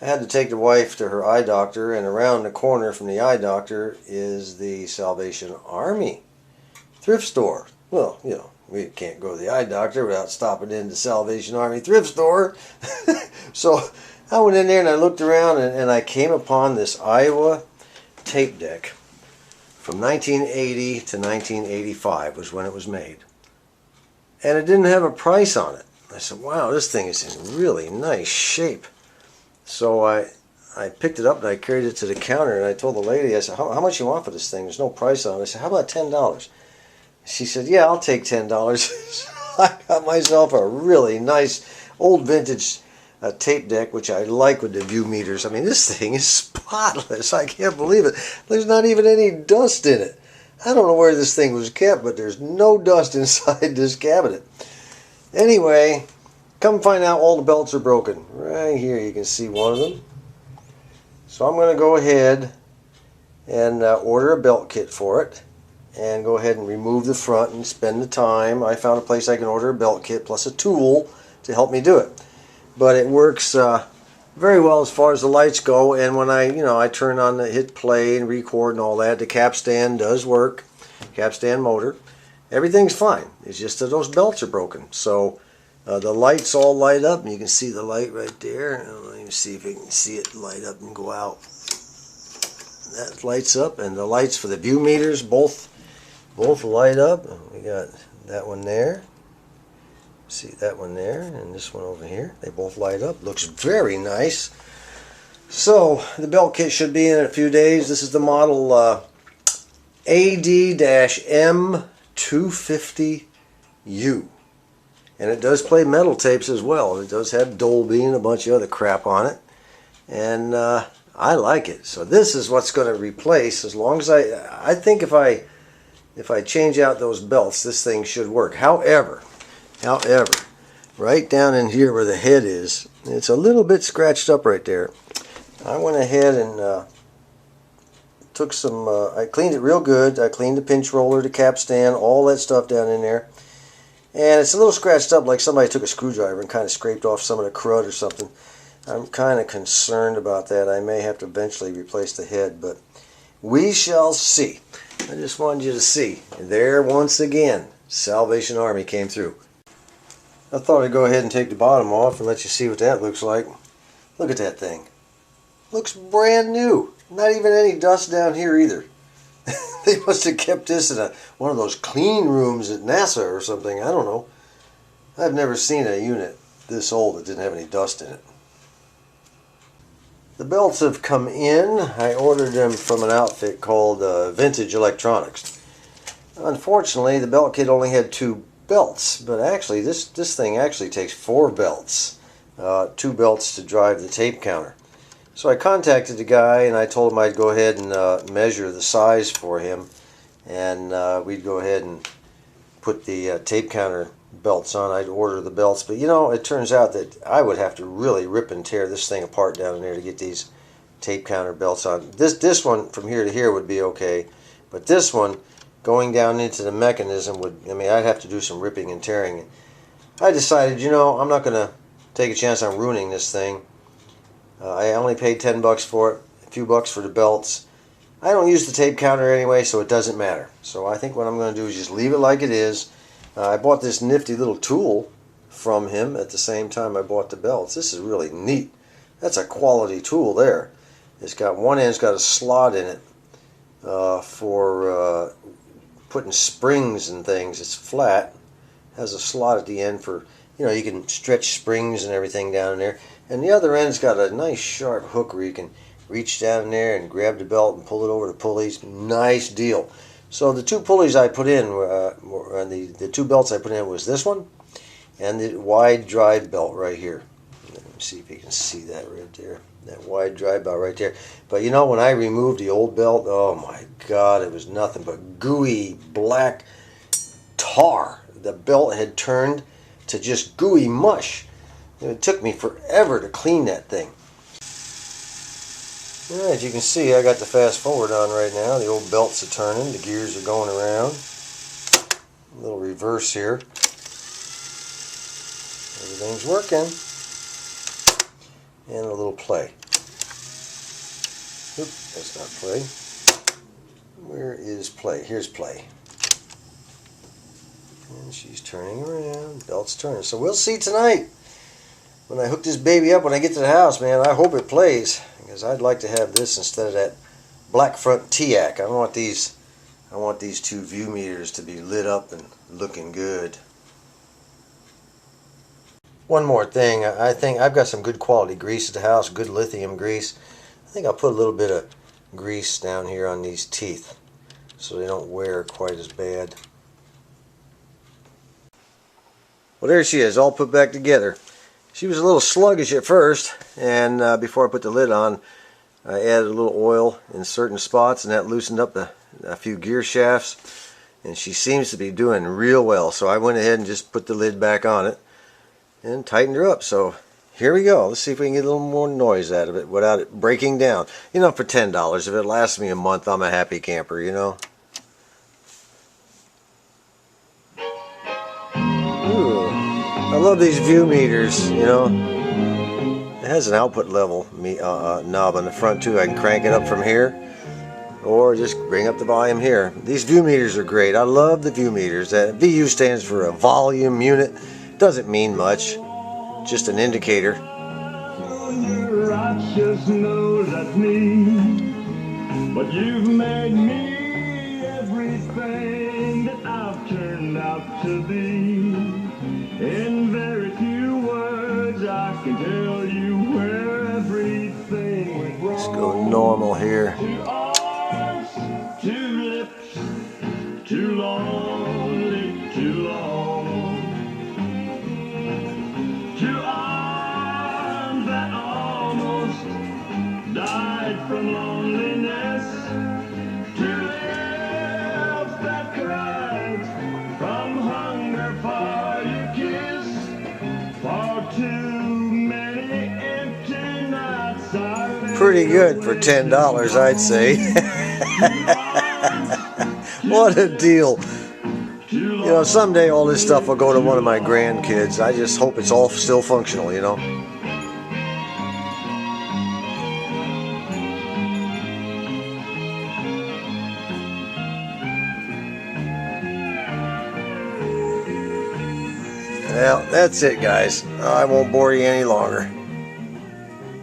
I had to take the wife to her eye doctor, and around the corner from the eye doctor is the Salvation Army thrift store. Well, you know, we can't go to the eye doctor without stopping in the Salvation Army thrift store. So I went in there and I looked around, and I came upon this AIWA tape deck from 1980 to 1985 was when it was made. And it didn't have a price on it. I said, wow, this thing is in really nice shape. So I picked it up and I carried it to the counter, and I told the lady, I said, how much you want for this thing? There's no price on it. I said, how about $10? She said, yeah, I'll take $10. So I got myself a really nice old vintage tape deck, which I like with the view meters. I mean, this thing is spotless. I can't believe it. There's not even any dust in it. I don't know where this thing was kept, but there's no dust inside this cabinet. Anyway, come find out all the belts are broken. Right here you can see one of them. So I'm going to go ahead and order a belt kit for it, and go ahead and remove the front and spend the time. I found a place I can order a belt kit plus a tool to help me do it. But it works very well as far as the lights go, and when I turn on the hit play and record and all that, the capstan does work, capstan motor. Everything's fine. It's just that those belts are broken. So the lights all light up, and you can see the light right there. Let me see if you can see it light up and go out. That lights up, and the lights for the view meters both light up. We got that one there. See that one there, and this one over here. They both light up. Looks very nice. So the belt kit should be in a few days. This is the model AD-M250U. And it does play metal tapes as well. It does have Dolby and a bunch of other crap on it. And I like it. So this is what's going to replace, as long as I think if I change out those belts, this thing should work. However, right down in here where the head is, it's a little bit scratched up right there. I went ahead and took some, I cleaned it real good. I cleaned the pinch roller, the capstan, all that stuff down in there. And it's a little scratched up, like somebody took a screwdriver and kind of scraped off some of the crud or something. I'm kind of concerned about that. I may have to eventually replace the head, but we shall see. I just wanted you to see. And there, once again, Salvation Army came through. I thought I'd go ahead and take the bottom off and let you see what that looks like. Look at that thing. Looks brand new. Not even any dust down here either. They must have kept this in one of those clean rooms at NASA or something. I don't know. I've never seen a unit this old that didn't have any dust in it. The belts have come in. I ordered them from an outfit called Vintage Electronics. Unfortunately, the belt kit only had 2 belts, but actually this thing actually takes 4 belts. 2 belts to drive the tape counter. So I contacted the guy and I told him I'd go ahead and measure the size for him, and we'd go ahead and put the tape counter belts on. I'd order the belts, but you know, it turns out that I would have to really rip and tear this thing apart down in there to get these tape counter belts on. This one from here to here would be okay, but this one going down into the mechanism would, I mean, I'd have to do some ripping and tearing. I decided, you know, I'm not going to take a chance on ruining this thing. I only paid $10 for it, a few bucks for the belts. I don't use the tape counter anyway, so it doesn't matter. So I think what I'm going to do is just leave it like it is. I bought this nifty little tool from him at the same time I bought the belts. This is really neat. That's a quality tool there. It's got one end's got a slot in it for putting springs and things. It's flat, has a slot at the end for, you know, you can stretch springs and everything down in there. And the other end's got a nice sharp hook where you can reach down in there and grab the belt and pull it over the pulleys. Nice deal. So the 2 pulleys I put in, the 2 belts I put in was this one and the wide drive belt right here. Let me see if you can see that right there. That wide drive belt right there. But you know, when I removed the old belt, oh my God, it was nothing but gooey black tar. The belt had turned to just gooey mush. It took me forever to clean that thing. Yeah, as you can see, I got the fast forward on right now. The old belts are turning, the gears are going around. A little reverse here. Everything's working. And a little play. That's not play. Where is play? Here's play. And she's turning around. Belt's turning. So we'll see tonight when I hook this baby up when I get to the house, man. I hope it plays, because I'd like to have this instead of that black front TIAC. I want these two view meters to be lit up and looking good. One more thing, I think I've got some good quality grease at the house, good lithium grease. I think I'll put a little bit of grease down here on these teeth so they don't wear quite as bad. Well, there she is, all put back together. She was a little sluggish at first, and before I put the lid on, I added a little oil in certain spots, and that loosened up a few gear shafts, and she seems to be doing real well. So I went ahead and just put the lid back on it and tightened her up. So here we go. Let's see if we can get a little more noise out of it without it breaking down. You know, for $10, if it lasts me a month, I'm a happy camper, you know. Ooh, I love these view meters, you know. It has an output level knob on the front too. I can crank it up from here, or just bring up the volume here. These view meters are great. I love the view meters. That VU stands for a volume unit. Doesn't mean much, just an indicator. Your righteous nose at me, but you've made me everything that I've turned out to be. In very few words, I can tell you where everything went wrong. Let's go normal here. Two arms, two lips, too lonely, too long. Two arms that almost died from loneliness. Two lips that cried from hunger for your kiss. For too many empty nights I lived. Pretty good for $10, I'd say. What a deal. You know, someday all this stuff will go to one of my grandkids. I just hope it's all still functional, you know. Well, that's it, guys. I won't bore you any longer.